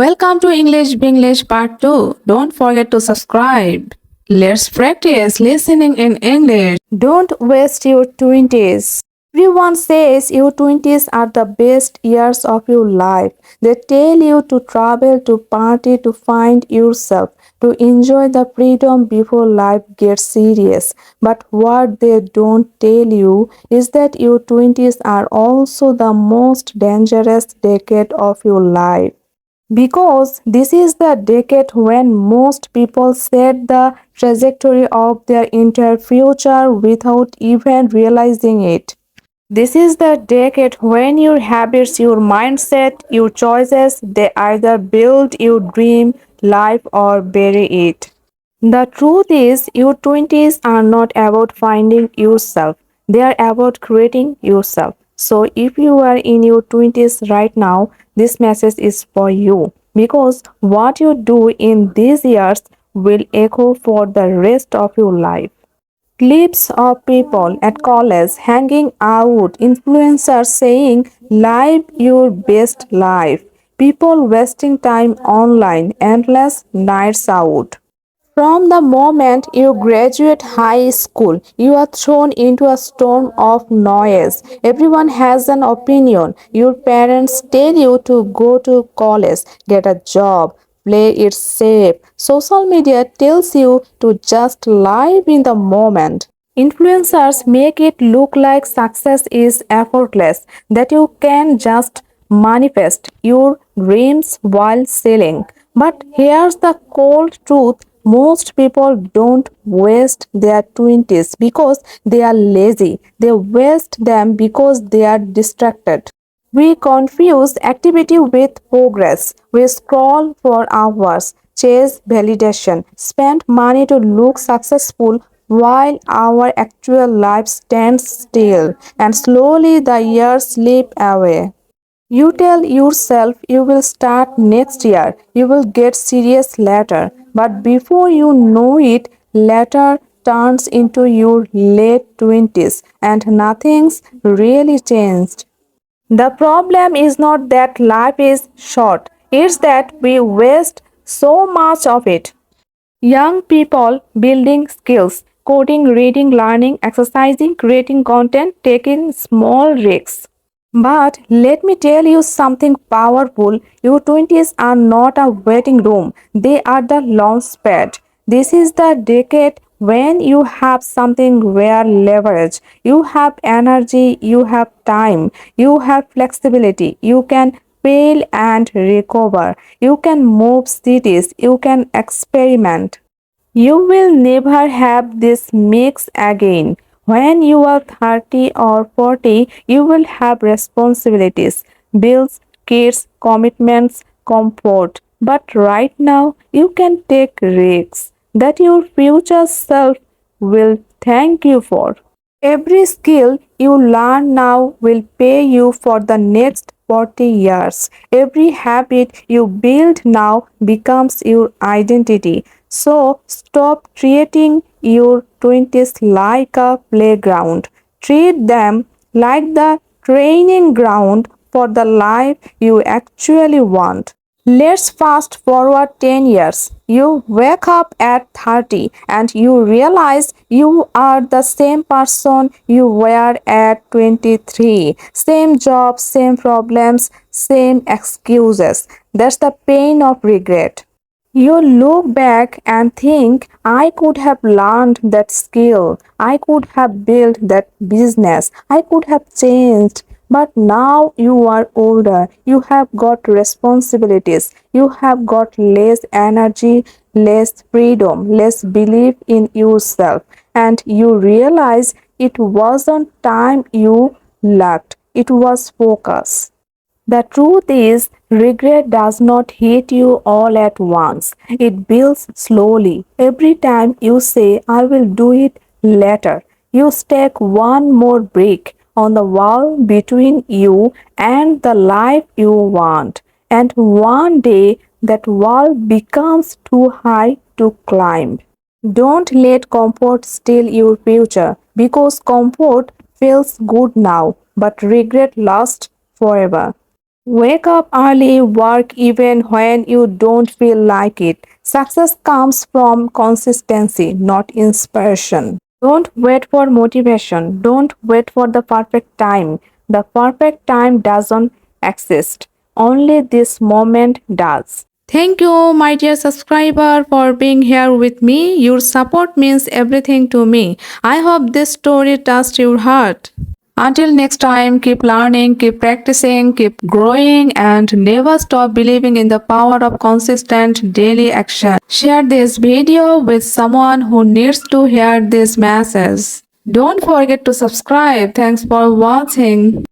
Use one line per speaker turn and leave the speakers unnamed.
Welcome to English Binglish Part 2. Don't forget to subscribe. Let's practice listening in English.
Don't waste your 20s. Everyone says your 20s are the best years of your life. They tell you to travel, to party, to find yourself, to enjoy the freedom before life gets serious. But what they don't tell you is that your 20s are also the most dangerous decade of your life. Because this is the decade when most people set the trajectory of their entire future without even realizing it. This is the decade when your habits, your mindset, your choices, they either build your dream life or bury it. The truth is, your 20s are not about finding yourself, they are about creating yourself. So, if you are in your 20s right now, this message is for you because what you do in these years will echo for the rest of your life. Clips of people at college hanging out, influencers saying, "Live your best life," people wasting time online, endless nights out. From the moment you graduate high school, you are thrown into a storm of noise. Everyone has an opinion. Your parents tell you to go to college, get a job, play it safe. Social media tells you to just live in the moment. Influencers make it look like success is effortless, that you can just manifest your dreams while selling. But here's the cold truth, most people don't waste their 20s because they are lazy, they waste them because they are distracted. We confuse activity with progress. We scroll for hours, chase validation, spend money to look successful while our actual life stands still, and slowly the years slip away. You tell yourself you will start next year, you will get serious later, but before you know it, later turns into your late 20s and nothing's really changed. The problem is not that life is short, it's that we waste so much of it. Young people building skills, coding, reading, learning, exercising, creating content, taking small risks. But let me tell you something powerful. Your 20s are not a waiting room, they are the launch pad. This is the decade when you have something rare leverage. You have energy, you have time, you have flexibility. You can fail and recover. You can move cities, you can experiment. You will never have this mix again. When you are 30 or 40, you will have responsibilities, bills, kids, commitments, comfort. But right now, you can take risks that your future self will thank you for. Every skill you learn now will pay you for the next 40 years. Every habit you build now becomes your identity. So stop treating your 20s like a playground. Treat them like the training ground for the life you actually want. Let's fast forward 10 years. You wake up at 30 and you realize you are the same person you were at 23. Same job, same problems, same excuses. That's the pain of regret. You look back and think, I could have learned that skill, I could have built that business, I could have changed. But now you are older, you have got responsibilities, you have got less energy, less freedom, less belief in yourself, and you realize it wasn't time you lacked, it was focus. The truth is, regret does not hit you all at once. It builds slowly. Every time you say, I will do it later, you stack one more brick on the wall between you and the life you want. And one day, that wall becomes too high to climb. Don't let comfort steal your future because comfort feels good now, but regret lasts forever. Wake up early, work even when you don't feel like it. Success comes from consistency, not inspiration. Don't wait for motivation. Don't wait for the perfect time. The perfect time doesn't exist. Only this moment does.
Thank you, my dear subscriber, for being here with me. Your support means everything to me. I hope this story touched your heart. Until next time, keep learning, keep practicing, keep growing, and never stop believing in the power of consistent daily action. Share this video with someone who needs to hear this message. Don't forget to subscribe. Thanks for watching.